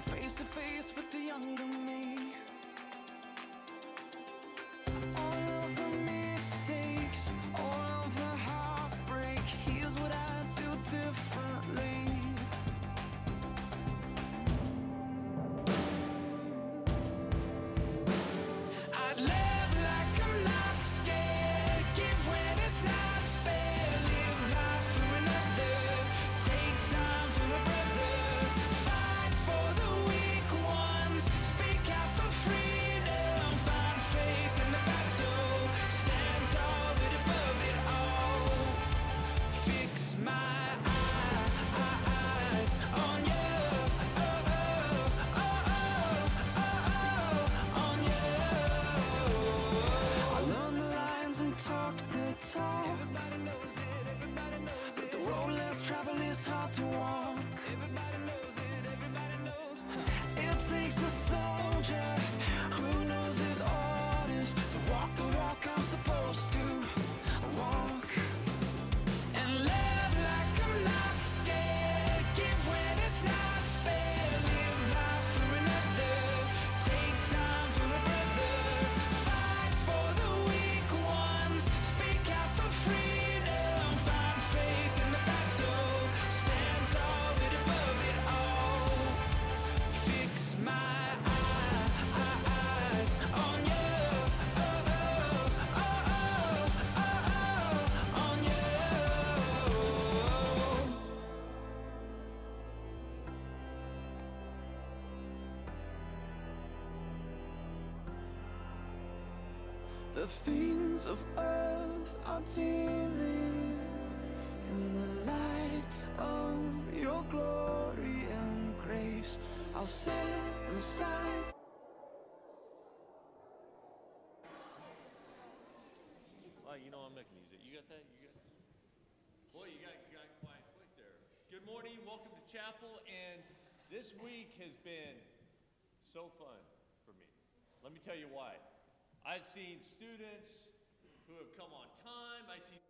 face to face with the younger me. All of the mistakes, all of the heartbreak, here's what I do differently. I'd live like I'm not scared, give when it's not fair, live life for another, take time for a brother, fight for the weak ones, speak out for freedom, find faith in the battle, stand tall but above it all, fix my eyes on you, on you. I learned the lines and talk the talk. Everybody knows it, everybody knows it. But the road less traveled is hard to walk. Everybody knows it, everybody knows. It takes a soldier who knows his orders to walk the walk I'm supposed to walk. And live like I'm not scared, give when it's not fair, live life for another, take time for a brother, fight for the weak ones, speak out for freedom, find faith in the battle, stand tall but above it all, fix my eyes on you, on you. The things of earth are dimming in the light of your glory and grace. I'll set aside. Well, you know I'm not gonna use it. You got that? You got? Boy, you got quiet quick there. Good morning. Welcome to chapel. And this week has been so fun for me. Let me tell you why. I've seen students who have come on time. I've seen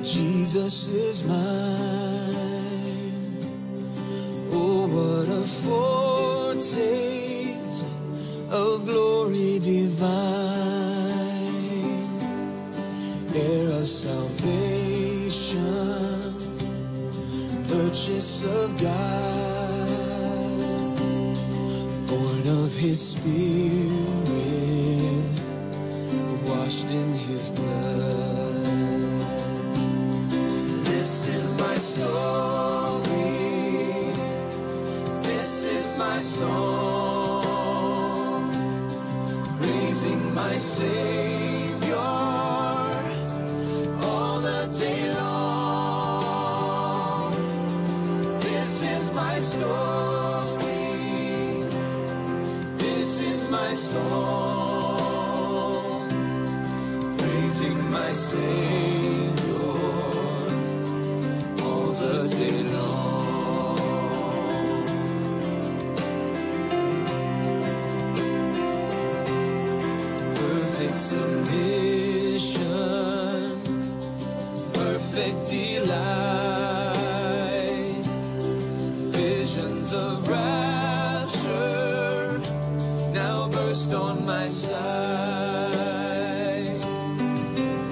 Jesus is mine. Oh, what a foretaste of glory divine, heir of salvation, purchase of God, born of His Spirit, washed in His blood. This is my story, this is my song, praising my Savior all the day long. This is my story, this is my song, praising my Savior all the day long. Perfect submission, perfect delight, visions of rapture now burst on my sight.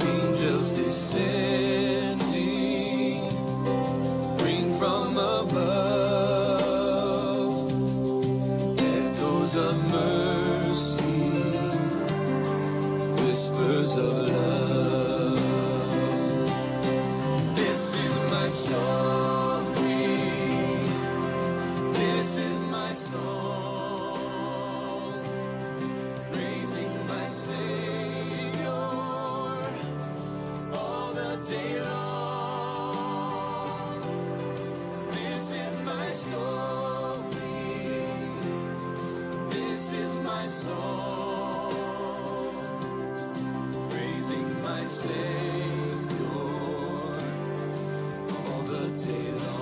Angels descending, bring from above echoes of mercy, whispers of love. This is my story, this is my song, praising my Savior all the day long. This is my story, this is my song, praising my Savior all the day long.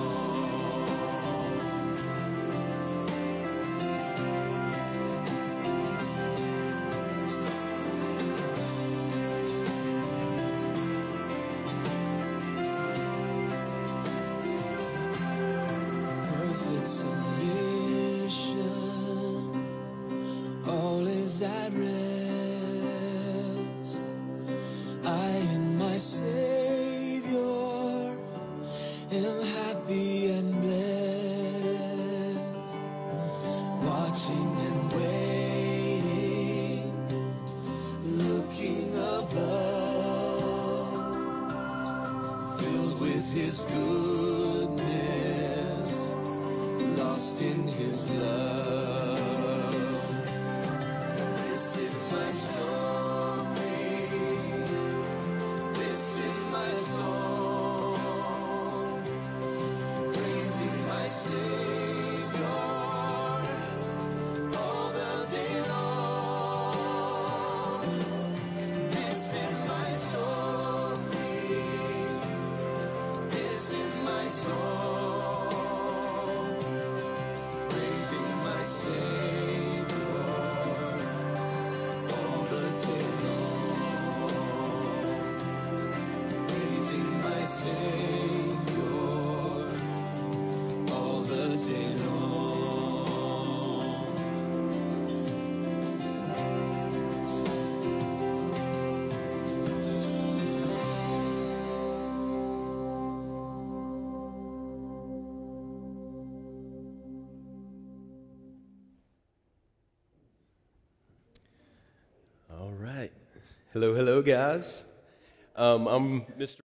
Perfect submission, all is at rest. I and my Savior am happy and blessed, watching and waiting, looking above, filled with His goodness, lost in His love. This is my story, this is my song, praising my Savior all the day long. This is my story, this is my song, praising my Savior all the day long, praising my Savior all the day long. All right. Hello, hello, guys. I'm Mr.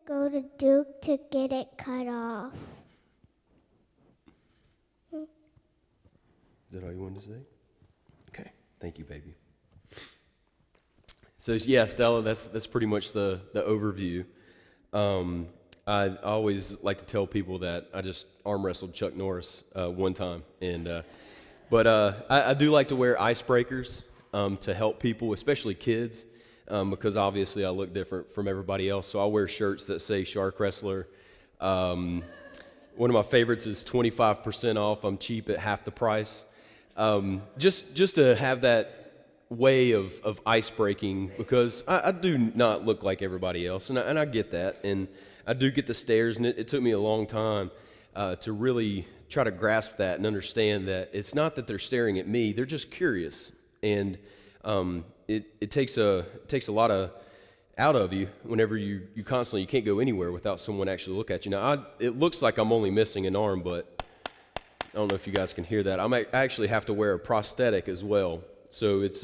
Go to Duke to get it cut off. Is that all you wanted to say? Okay. Thank you, baby. So yeah, Stella, that's pretty much the overview. I always like to tell people that I just arm wrestled Chuck Norris one time, but I do like to wear icebreakers to help people, especially kids, because obviously I look different from everybody else. So I wear shirts that say Shark Wrestler. One of my favorites is 25% off. I'm cheap at half the price. Just to have that way of ice breaking, because I do not look like everybody else, and I get that, and I do get the stares, and it took me a long time to really try to grasp that and understand that it's not that they're staring at me, they're just curious, and it takes a lot out of you whenever you can't go anywhere without someone actually look at you. Now, it looks like I'm only missing an arm, but I don't know if you guys can hear that. I actually have to wear a prosthetic as well. So it's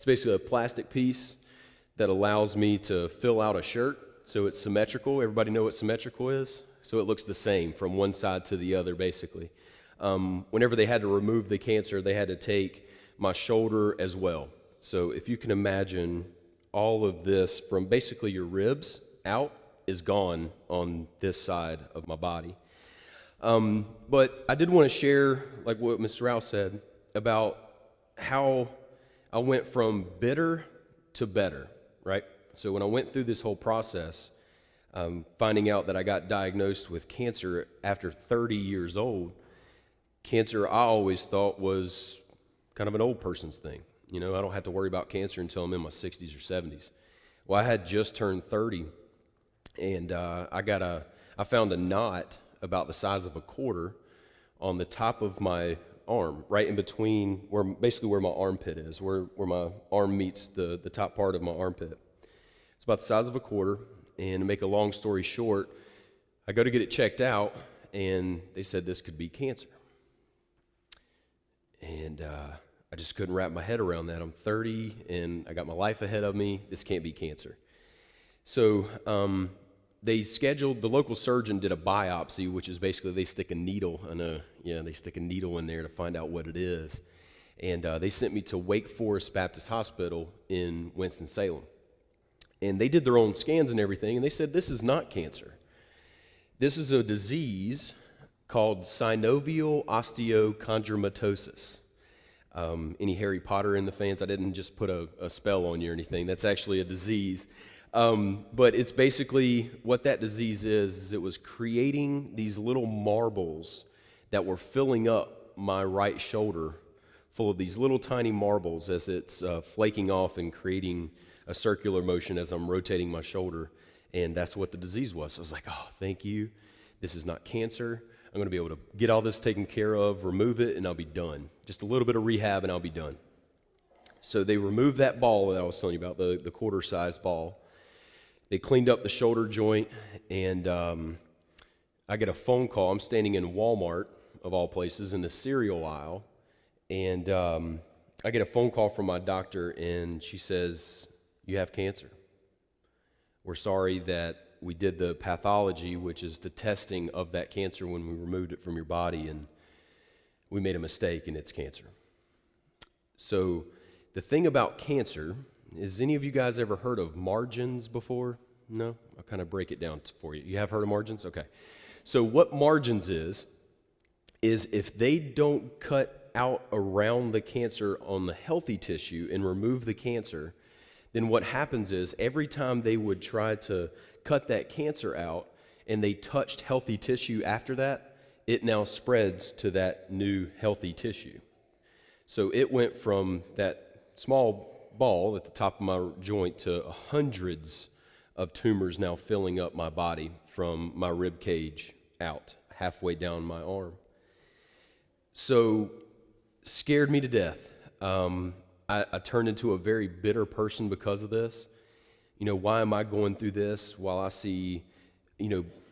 basically a plastic piece that allows me to fill out a shirt. So it's symmetrical. Everybody know what symmetrical is? So it looks the same from one side to the other, basically. Whenever they had to remove the cancer, they had to take my shoulder as well. So if you can imagine, all of this from basically your ribs out is gone on this side of my body. But I did want to share, like what Mr. Rouse said, about how I went from bitter to better, right? So when I went through this whole process, finding out that I got diagnosed with cancer after 30 years old, cancer I always thought was kind of an old person's thing. You know, I don't have to worry about cancer until I'm in my 60s or 70s. Well, I had just turned 30, and I found a knot about the size of a quarter on the top of my arm, right in between where my armpit is, where my arm meets the top part of my armpit. It's about the size of a quarter, and to make a long story short, I go to get it checked out, and they said this could be cancer. And I just couldn't wrap my head around that. I'm 30, and I got my life ahead of me. This can't be cancer. So the local surgeon did a biopsy, which is basically they stick a needle in there to find out what it is. And they sent me to Wake Forest Baptist Hospital in Winston-Salem. And they did their own scans and everything, and they said, this is not cancer. This is a disease called synovial osteochondromatosis. Any Harry Potter in the fans? I didn't just put a spell on you or anything. That's actually a disease. But it's basically what that disease is it was creating these little marbles that were filling up my right shoulder full of these little tiny marbles as it's flaking off and creating a circular motion as I'm rotating my shoulder. And that's what the disease was. So I was like, oh, thank you. This is not cancer. I'm going to be able to get all this taken care of, remove it, and I'll be done. Just a little bit of rehab, and I'll be done. So they removed that ball that I was telling you about, the quarter-sized ball. They cleaned up the shoulder joint, and I get a phone call. I'm standing in Walmart, of all places, in the cereal aisle, and I get a phone call from my doctor, and she says, you have cancer. We're sorry that we did the pathology, which is the testing of that cancer when we removed it from your body, and we made a mistake, and it's cancer. So the thing about cancer is, any of you guys ever heard of margins before? No? I'll kind of break it down for you. You have heard of margins? Okay. So what margins is if they don't cut out around the cancer on the healthy tissue and remove the cancer, then what happens is every time they would try to cut that cancer out and they touched healthy tissue after that, it now spreads to that new healthy tissue. So it went from that small ball at the top of my joint to hundreds of tumors now filling up my body from my rib cage out, halfway down my arm. So scared me to death. I turned into a very bitter person because of this. You know, why am I going through this while I see,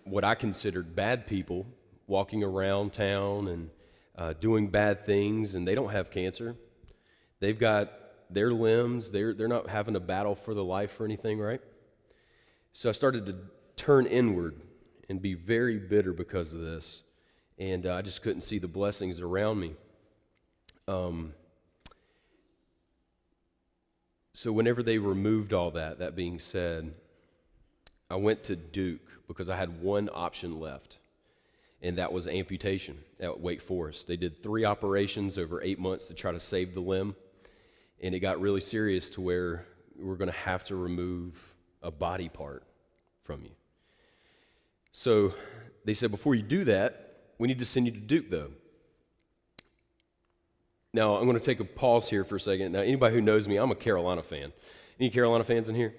what I considered bad people walking around town and doing bad things, and they don't have cancer. They've got their limbs. They're not having a battle for their life or anything, right? So I started to turn inward and be very bitter because of this, and I just couldn't see the blessings around me. So whenever they removed all that, that being said, I went to Duke because I had one option left, and that was amputation at Wake Forest. They did 3 operations over 8 months to try to save the limb, and it got really serious to where we're going to have to remove a body part from you. So they said, before you do that, we need to send you to Duke, though. Now, I'm going to take a pause here for a second. Now, anybody who knows me, I'm a Carolina fan. Any Carolina fans in here?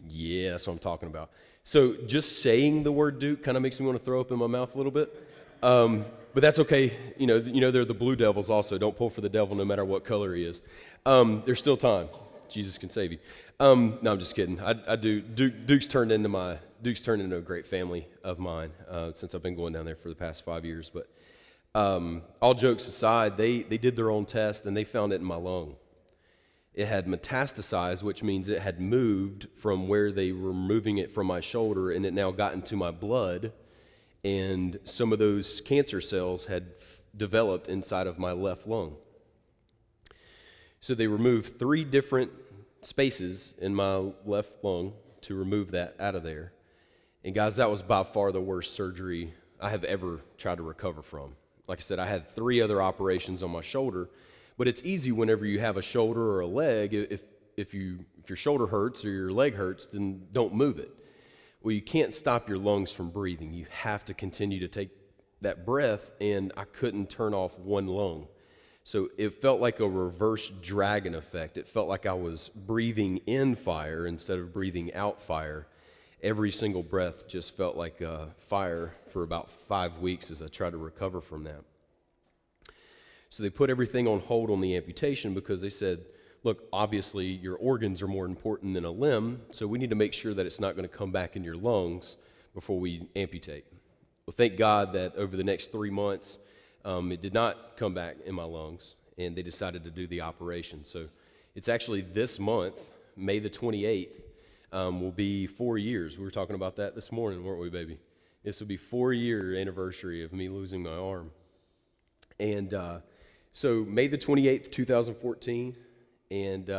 Yeah, that's what I'm talking about. So just saying the word Duke kind of makes me want to throw up in my mouth a little bit. But that's okay. You know, they're the Blue Devils also. Don't pull for the devil no matter what color he is. There's still time. Jesus can save you. No, I'm just kidding. I do. Duke's turned into a great family of mine since I've been going down there for the past 5 years. But all jokes aside, they did their own test, and they found it in my lung. It had metastasized, which means it had moved from where they were moving it from my shoulder, and it now got into my blood, and some of those cancer cells had developed inside of my left lung. So they removed 3 different spaces in my left lung to remove that out of there. And guys, that was by far the worst surgery I have ever tried to recover from. Like I said, I had 3 other operations on my shoulder, but it's easy whenever you have a shoulder or a leg. If your shoulder hurts or your leg hurts, then don't move it. Well, you can't stop your lungs from breathing. You have to continue to take that breath, and I couldn't turn off one lung. So it felt like a reverse dragon effect. It felt like I was breathing in fire instead of breathing out fire. Every single breath just felt like fire for about 5 weeks as I tried to recover from that. So they put everything on hold on the amputation because they said, look, obviously your organs are more important than a limb, so we need to make sure that it's not going to come back in your lungs before we amputate. Well, thank God that over the next 3 months, it did not come back in my lungs, and they decided to do the operation. So it's actually this month, May the 28th, will be 4 years. We were talking about that this morning, weren't we, baby? This will be 4-year anniversary of me losing my arm. And so May the 28th, 2014, and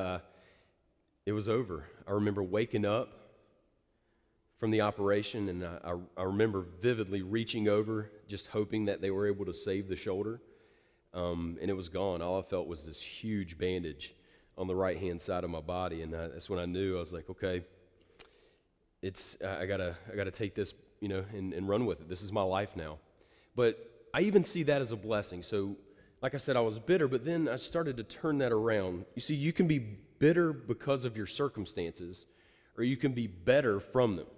it was over. I remember waking up from the operation, and I remember vividly reaching over, just hoping that they were able to save the shoulder, and it was gone. All I felt was this huge bandage on the right-hand side of my body, and that's when I knew. I was like, okay, I gotta take this, and run with it. This is my life now. But I even see that as a blessing. So, like I said, I was bitter, but then I started to turn that around. You see, you can be bitter because of your circumstances, or you can be better from them.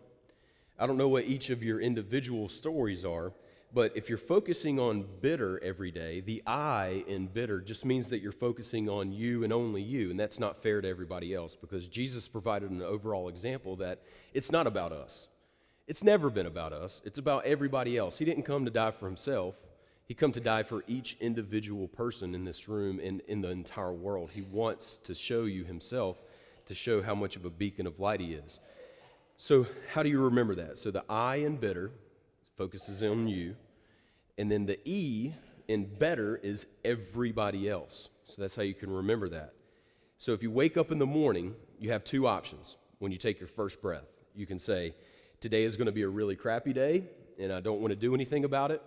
I don't know what each of your individual stories are, but if you're focusing on bitter every day, the I in bitter just means that you're focusing on you and only you, and that's not fair to everybody else, because Jesus provided an overall example that it's not about us. It's never been about us. It's about everybody else. He didn't come to die for himself. He come to die for each individual person in this room and in the entire world. He wants to show you himself, to show how much of a beacon of light he is. So how do you remember that? So the I in bitter focuses on you, and then the E in better is everybody else. So that's how you can remember that. So if you wake up in the morning, you have 2 options when you take your first breath. You can say, today is going to be a really crappy day, and I don't want to do anything about it.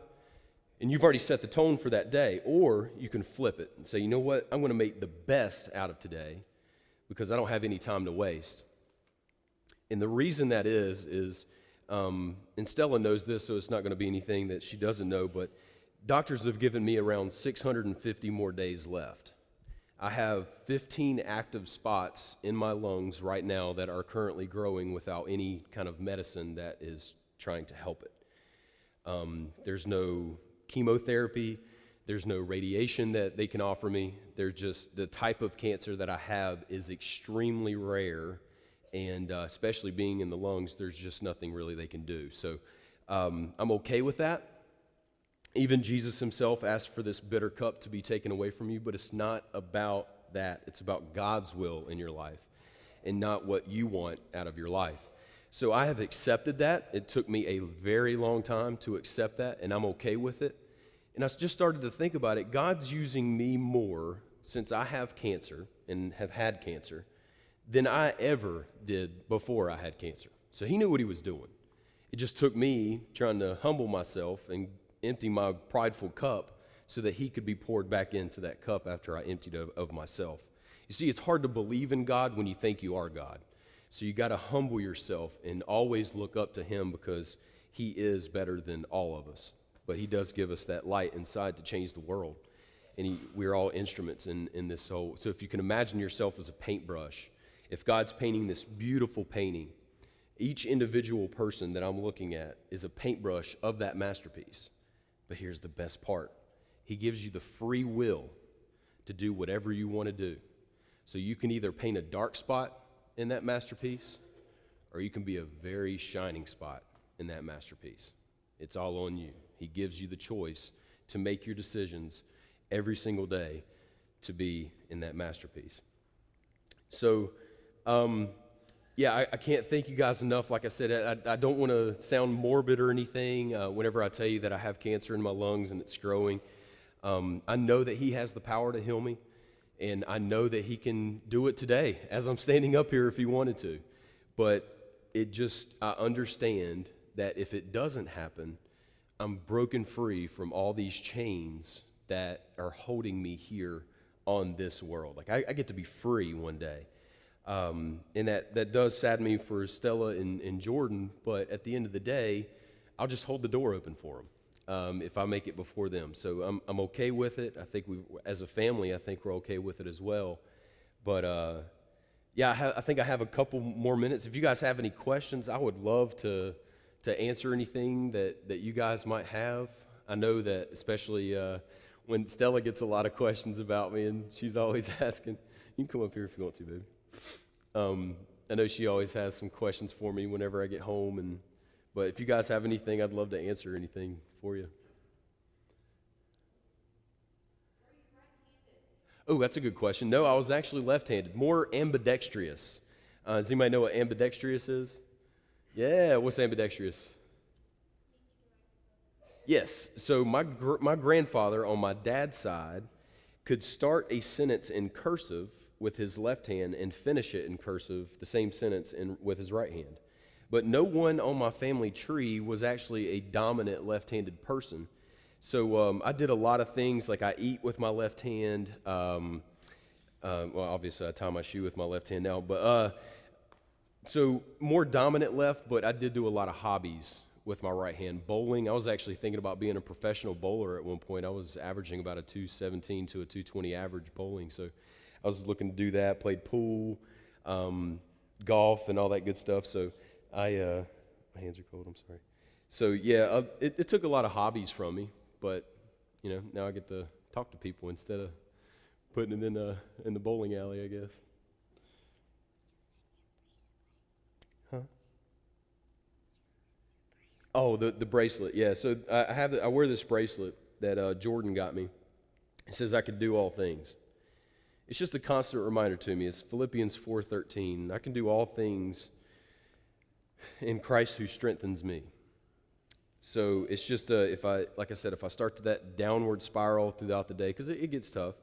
And you've already set the tone for that day. Or you can flip it and say, you know what, I'm going to make the best out of today because I don't have any time to waste. And the reason that is, and Stella knows this, so it's not going to be anything that she doesn't know, but doctors have given me around 650 more days left. I have 15 active spots in my lungs right now that are currently growing without any kind of medicine that is trying to help it. There's no chemotherapy, there's no radiation that they can offer me. They're just, the type of cancer that I have is extremely rare, and especially being in the lungs, there's just nothing really they can do. So I'm okay with that. Even Jesus himself asked for this bitter cup to be taken away from you, but it's not about that. It's about God's will in your life and not what you want out of your life. So I have accepted that. It took me a very long time to accept that, and I'm okay with it. And I just started to think about it. God's using me more since I have cancer and have had cancer than I ever did before I had cancer. So he knew what he was doing. It just took me trying to humble myself and empty my prideful cup so that he could be poured back into that cup after I emptied of myself. You see, it's hard to believe in God when you think you are God. So you got to humble yourself and always look up to him, because he is better than all of us. But he does give us that light inside to change the world. And we're all instruments in this whole. So if you can imagine yourself as a paintbrush, if God's painting this beautiful painting, each individual person that I'm looking at is a paintbrush of that masterpiece. But here's the best part. He gives you the free will to do whatever you want to do. So you can either paint a dark spot in that masterpiece, or you can be a very shining spot in that masterpiece. It's all on you. He gives you the choice to make your decisions every single day to be in that masterpiece. So, I can't thank you guys enough. Like I said, I don't want to sound morbid or anything whenever I tell you that I have cancer in my lungs and it's growing. I know that he has the power to heal me, and I know that he can do it today as I'm standing up here if he wanted to. But I understand that if it doesn't happen, I'm broken free from all these chains that are holding me here on this world. Like I get to be free one day. And that does sadden me for Stella and Jordan, but at the end of the day, I'll just hold the door open for them if I make it before them. So I'm okay with it. I think as a family, I think we're okay with it as well. But I think I have a couple more minutes. If you guys have any questions, I would love to answer anything that you guys might have. I know that especially when Stella gets a lot of questions about me, and she's always asking. You can come up here if you want to, baby. I know she always has some questions for me whenever I get home, but if you guys have anything, I'd love to answer anything for you. Oh, that's a good question. No, I was actually left-handed, more ambidextrous. Does anybody know what ambidextrous is? Yeah, what's ambidextrous? Yes, so my grandfather on my dad's side could start a sentence in cursive with his left hand and finish it in cursive, the same sentence with his right hand. But no one on my family tree was actually a dominant left-handed person. So I did a lot of things, like I eat with my left hand. Well, obviously I tie my shoe with my left hand now, but so more dominant left, but I did do a lot of hobbies with my right hand. Bowling, I was actually thinking about being a professional bowler at one point. I was averaging about a 217 to a 220 average bowling, so I was looking to do that. Played pool, golf, and all that good stuff. So my hands are cold, I'm sorry. So yeah, it took a lot of hobbies from me, but now I get to talk to people instead of putting it in the bowling alley, I guess. Huh? Oh, the bracelet, yeah. So I wear this bracelet that Jordan got me. It says I can do all things. It's just a constant reminder to me. It's Philippians 4:13. I can do all things in Christ who strengthens me. So it's just if I start to that downward spiral throughout the day, because it gets tough.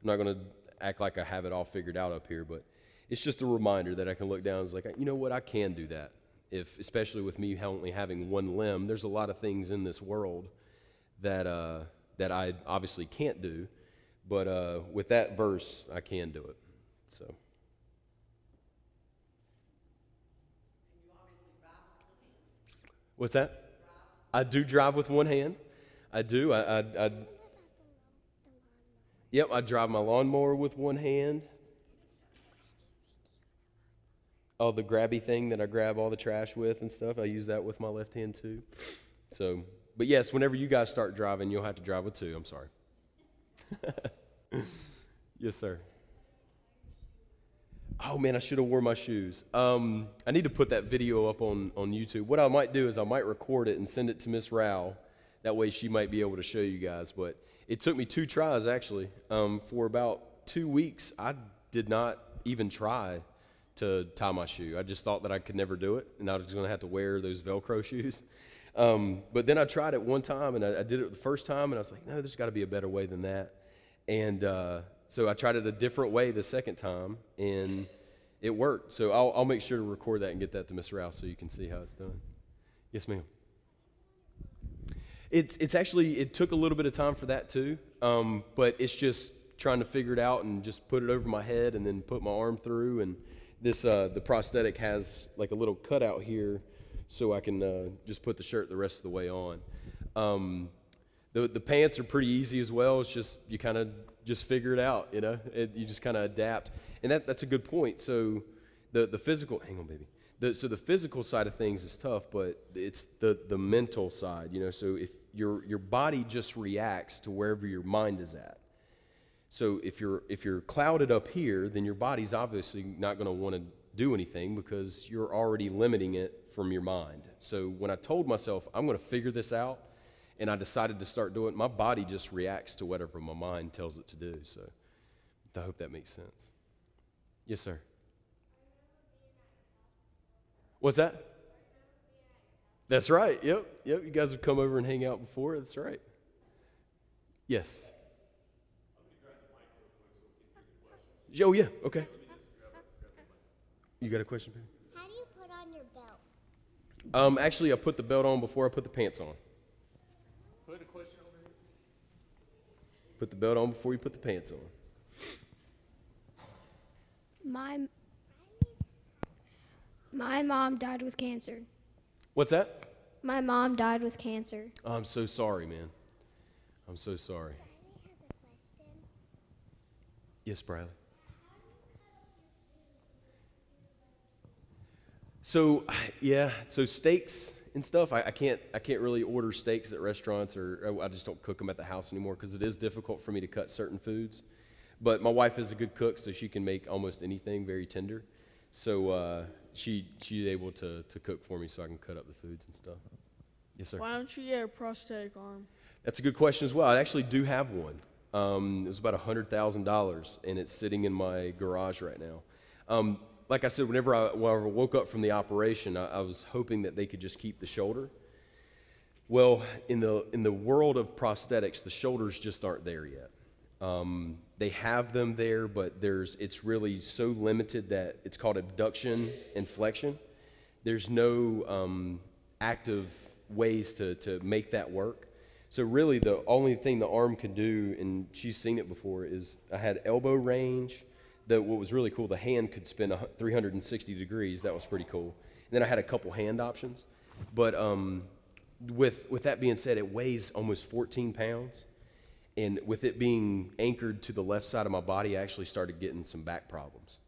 I'm not going to act like I have it all figured out up here, but it's just a reminder that I can look down and it's like, you know what, I can do that. Especially with me only having one limb, there's a lot of things in this world that I obviously can't do, but with that verse, I can do it. So. What's that? I do drive with one hand. I do. Yep, I drive my lawnmower with one hand. Oh, the grabby thing that I grab all the trash with and stuff, I use that with my left hand too. So, but yes, whenever you guys start driving, you'll have to drive with two. I'm sorry. Yes, sir. Oh, man, I should have worn my shoes. I need to put that video up on YouTube. What I might do is I might record it and send it to Miss Rao. That way she might be able to show you guys. But it took me 2 tries, actually. For about 2 weeks, I did not even try to tie my shoe. I just thought that I could never do it, and I was going to have to wear those Velcro shoes. But then I tried it one time, and I did it the first time, and I was like, no, there's got to be a better way than that. And so I tried it a different way the second time, and it worked. So I'll make sure to record that and get that to Miss Rouse so you can see how it's done. Yes, ma'am. It's actually, it took a little bit of time for that too, but it's just trying to figure it out and just put it over my head and then put my arm through. And this the prosthetic has like a little cutout here so I can just put the shirt the rest of the way on. The pants are pretty easy as well. It's just you kind of just figure it out, you know. You just kind of adapt, and that's a good point. So the physical, hang on, baby. So the physical side of things is tough, but it's the mental side, you know. So if your body just reacts to wherever your mind is at. So if you're clouded up here, then your body's obviously not going to want to do anything because you're already limiting it from your mind. So when I told myself I'm going to figure this out, and I decided to start doing it, my body just reacts to whatever my mind tells it to do. So I hope that makes sense. Yes, sir. What's that? That's right. Yep. You guys have come over and hang out before. That's right. Yes. Oh, yeah. Okay. You got a question, baby? How do you put on your belt? Actually, I put the belt on before I put the pants on. Put a question over here. Put the belt on before you put the pants on. My mom died with cancer. What's that? My mom died with cancer. Oh, I'm so sorry, man. I'm so sorry. Riley has a question. Yes, Briley. So, yeah, so steaks and stuff, I can't really order steaks at restaurants, or I just don't cook them at the house anymore because it is difficult for me to cut certain foods. But my wife is a good cook, so she can make almost anything very tender. So she's able to cook for me so I can cut up the foods and stuff. Yes, sir. Why don't you get a prosthetic arm? That's a good question as well. I actually do have one. It was about $100,000, and it's sitting in my garage right now. Like I said, whenever I woke up from the operation, I was hoping that they could just keep the shoulder. Well, in the world of prosthetics, the shoulders just aren't there yet. They have them there, but it's really so limited that it's called abduction and flexion. There's no active ways to make that work. So really the only thing the arm could do, and she's seen it before, is I had elbow range. What was really cool, the hand could spin 360 degrees. That was pretty cool. And then I had a couple hand options. But with that being said, it weighs almost 14 pounds. And with it being anchored to the left side of my body, I actually started getting some back problems.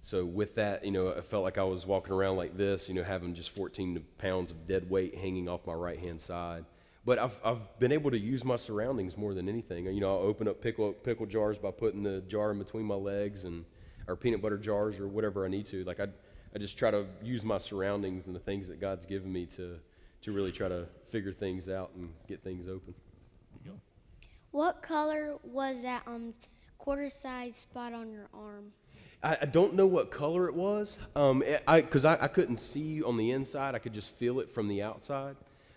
So with that, I felt like I was walking around like this, having just 14 pounds of dead weight hanging off my right-hand side. But I've been able to use my surroundings more than anything. I'll open up pickle jars by putting the jar in between my legs, or peanut butter jars, or whatever I need to. Like I just try to use my surroundings and the things that God's given me to really try to figure things out and get things open. What color was that quarter-size spot on your arm? I don't know what color it was, because I couldn't see on the inside. I could just feel it from the outside.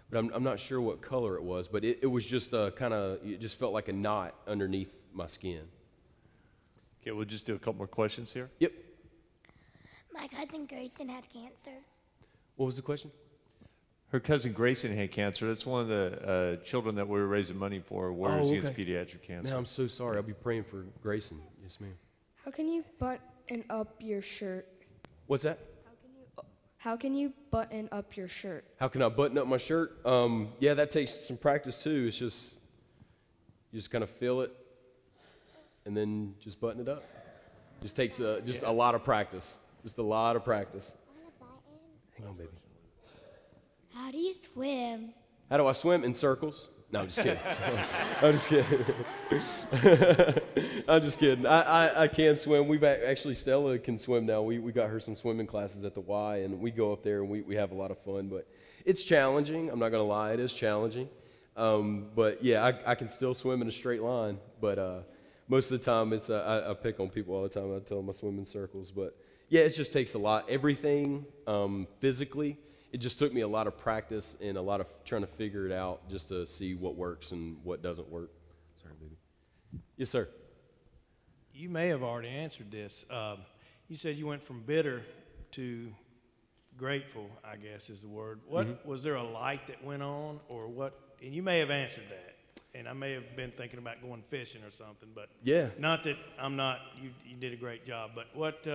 But I'm not sure what color it was, but it was just it just felt like a knot underneath my skin. Okay, we'll just do a couple more questions here. Yep. My cousin Grayson had cancer. What was the question? Her cousin Grayson had cancer. That's one of the children that we were raising money for, Warriors Against Pediatric Cancer. Man, I'm so sorry. I'll be praying for Grayson. Yes, ma'am. How can you button up your shirt? What's that? How can you button up your shirt? How can I button up my shirt? Yeah, that takes some practice too. It's just, you just kind of feel it and then just button it up. Just takes a lot of practice. Just a lot of practice. Hang on, baby. How do you swim? How do I swim? In circles. No, I'm just kidding. I'm just kidding. I'm just kidding. I can swim. Actually, Stella can swim now. We got her some swimming classes at the Y, and we go up there, and we have a lot of fun. But it's challenging. I'm not going to lie. It is challenging. But, yeah, I can still swim in a straight line. But most of the time, I pick on people all the time. I tell them I swim in circles. But, yeah, it just takes a lot. Everything physically. It just took me a lot of practice and a lot of trying to figure it out just to see what works and what doesn't work. Sorry, baby. Yes, sir. You may have already answered this. you said you went from bitter to grateful, I guess is the word. What was there a light that went on, or what? And you may have answered that, and I may have been thinking about going fishing or something, but Yeah. not that I'm not. You did a great job, but what?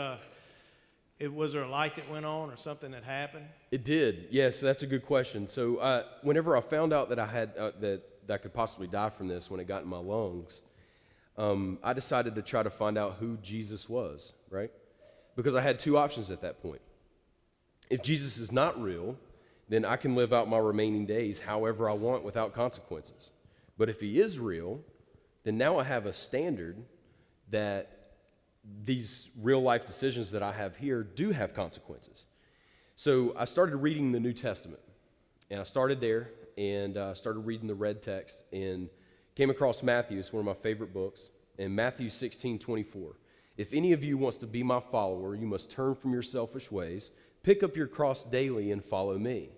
Was there a light that went on, or something that happened? It did. Yes, that's a good question. So whenever I found out that I had that I could possibly die from this when it got in my lungs, I decided to try to find out who Jesus was, right? Because I had two options at that point. If Jesus is not real, then I can live out my remaining days however I want without consequences. But if he is real, then now I have a standard that these real life decisions that I have here do have consequences. So I started reading the New Testament, and I started there, and started reading the red text, and came across Matthew. It's one of my favorite books, and Matthew 16:24. If any of you wants to be my follower, you must turn from your selfish ways, pick up your cross daily, and follow me.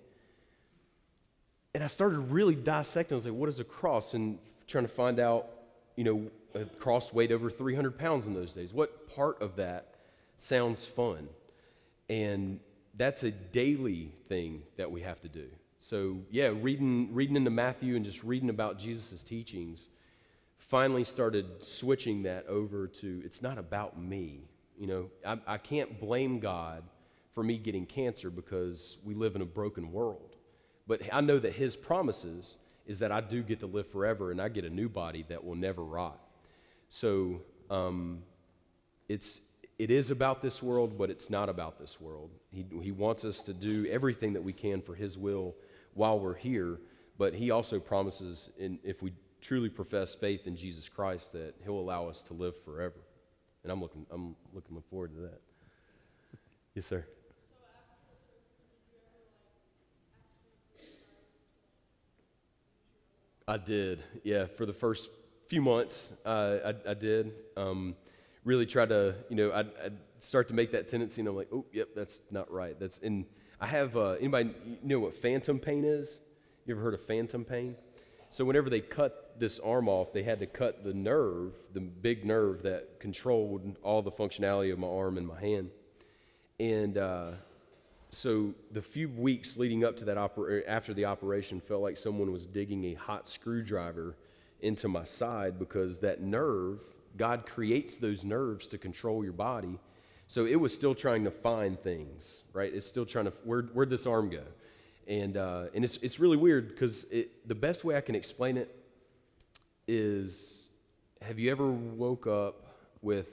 And I started really dissecting. I was like, what is a cross? And trying to find out, a cross weighed over 300 pounds in those days. What part of that sounds fun? And that's a daily thing that we have to do. So yeah, reading into Matthew and just reading about Jesus' teachings finally started switching that over to, it's not about me. I can't blame God for me getting cancer because we live in a broken world. But I know that his promises is that I do get to live forever, and I get a new body that will never rot. So it is about this world, but it's not about this world. He wants us to do everything that we can for his will while we're here, but he also promises, if we truly profess faith in Jesus Christ, that he'll allow us to live forever. And I'm looking forward to that. Yes, sir. I did, yeah. For the first few months, I did. Really tried to, I'd start to make that tendency, and I'm like, oh, yep, that's not right. I have, anybody know what phantom pain is? You ever heard of phantom pain? So whenever they cut this arm off, they had to cut the nerve, the big nerve that controlled all the functionality of my arm and my hand. And so the few weeks leading up to that after the operation felt like someone was digging a hot screwdriver into my side, because that nerve, God creates those nerves to control your body. So it was still trying to find things, right? It's still trying to, where'd this arm go? And it's really weird, because the best way I can explain it is, have you ever woke up with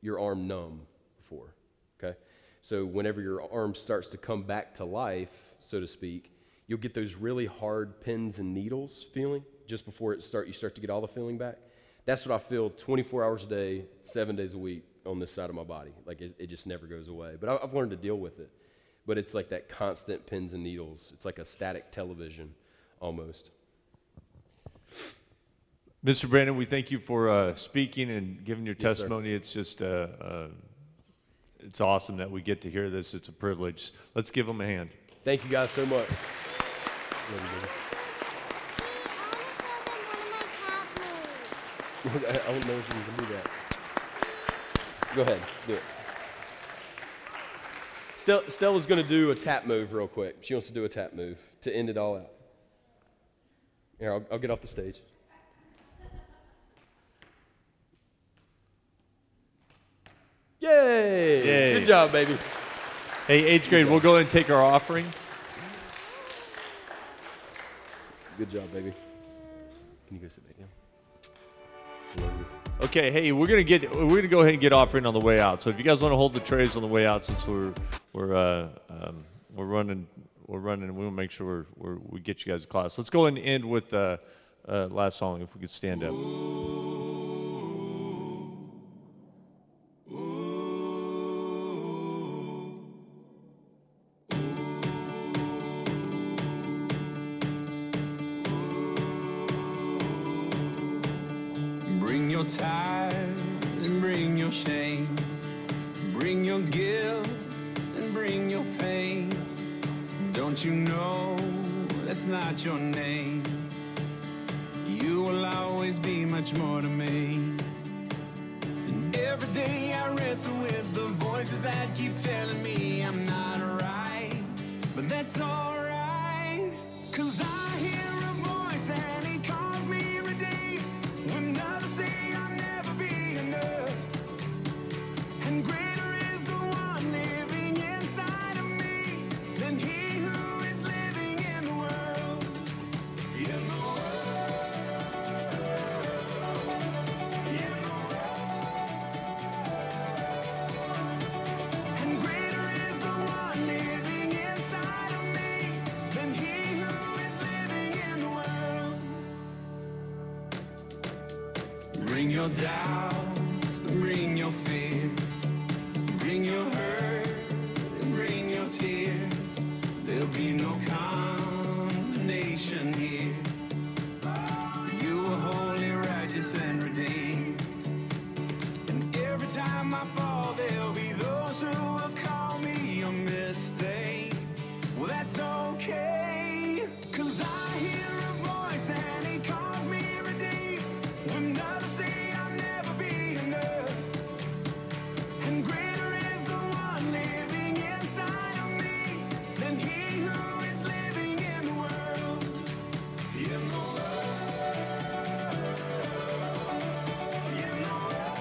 your arm numb before? Okay? So whenever your arm starts to come back to life, so to speak, you'll get those really hard pins and needles feeling just before you start to get all the feeling back. That's what I feel 24 hours a day, 7 days a week on this side of my body. Like it just never goes away. But I've learned to deal with it. But it's like that constant pins and needles. It's like a static television almost. Mr. Brandon, we thank you for speaking and giving your Yes, testimony. sir. It's just it's awesome that we get to hear this. It's a privilege. Let's give him a hand. Thank you guys so much. I don't know if you can do that. Go ahead, do it. Stella's going to do a tap move real quick. She wants to do a tap move to end it all out. Here, I'll get off the stage. Yay! Yay. Good job, baby. Hey, 8th grade, we'll go ahead and take our offering. Good job, baby. Can you go sit back down? Okay, hey, we're gonna go ahead and get offering on the way out. So if you guys want to hold the trays on the way out, since we're running, and we want to make sure we get you guys a class. Let's go ahead and end with the last song, if we could stand up. Bring your tithe and bring your shame. Bring your guilt and bring your pain. Don't you know that's not your name? You will always be much more to me. And every day I wrestle with the voices that keep telling me I'm not right. But that's alright, 'cause I hear a voice and he calls me redeemed. When others say I'll never be enough, and greater is the one living inside of me than he who is living in the world. In the world. In the world. And greater is the one living inside of me than he who is living in the world. Bring your doubts, bring your fears, bring your hurt and bring your tears. There'll be no condemnation here. You are holy, righteous, and redeemed. And every time I fall, there'll be those who will call me a mistake. Well, that's okay, 'cause I hear a voice and he calls me redeemed. When others say I'll never be enough, and greater is the one living inside of me than he who is living in the world. In the world. In the world.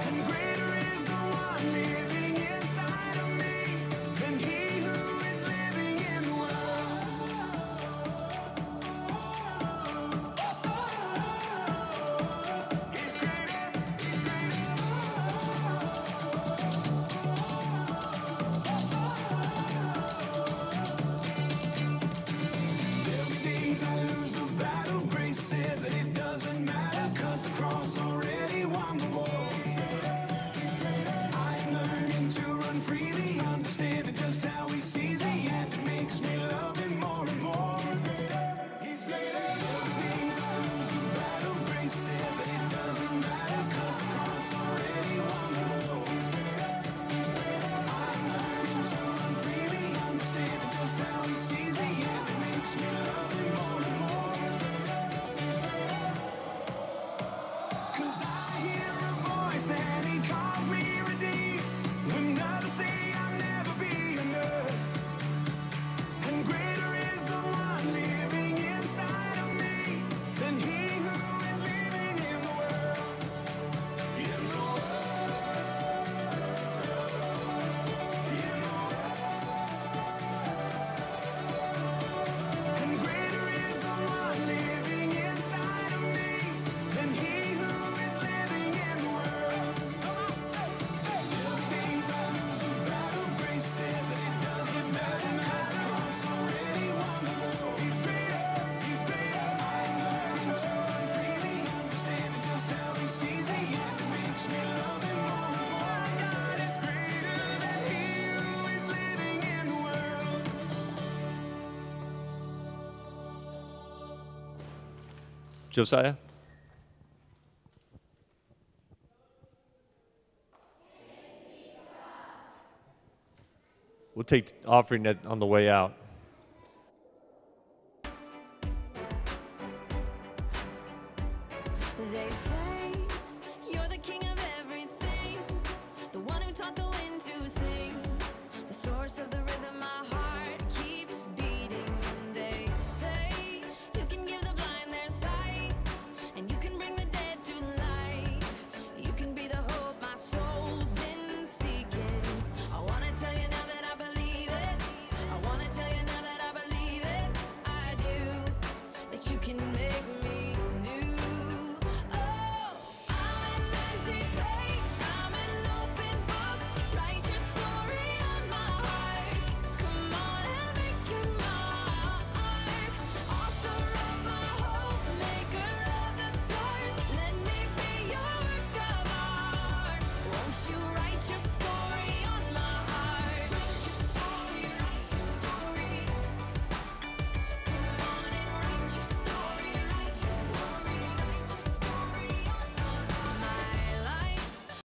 And greater is the one living inside of me than he who is living in the world. He's greater. He's greater. There'll be days I lose the battle. Grace says that it doesn't matter, 'cause the cross already won the war. I'm learning to run freely, understanding just how he sees me, and it makes me love him more and more. He's greater. There'll be days I lose the battle. Grace says that it doesn't matter, 'cause the cross already won the war. I'm learning to run freely, understanding just how he sees me, and it makes me love him more and more. 'Cause I hear a voice and he calls me redeemed. When others say I'll never be enough, and greater is the one living inside of me than he who is living in the world. In the world. In the world. And greater is the one living inside of me than he who is living in the world. There'll be days I lose the battle. Grace says that it doesn't matter, 'cause the cross already won the war. He's greater. He's greater. I'm learning to run freely, understanding just how he sees me, and it makes me love him more and more. My God is greater than he who is living in the world. Josiah? We'll take offering on the way out. They say you're the king of everything, the one who taught the wind to sing, the source of the rhythm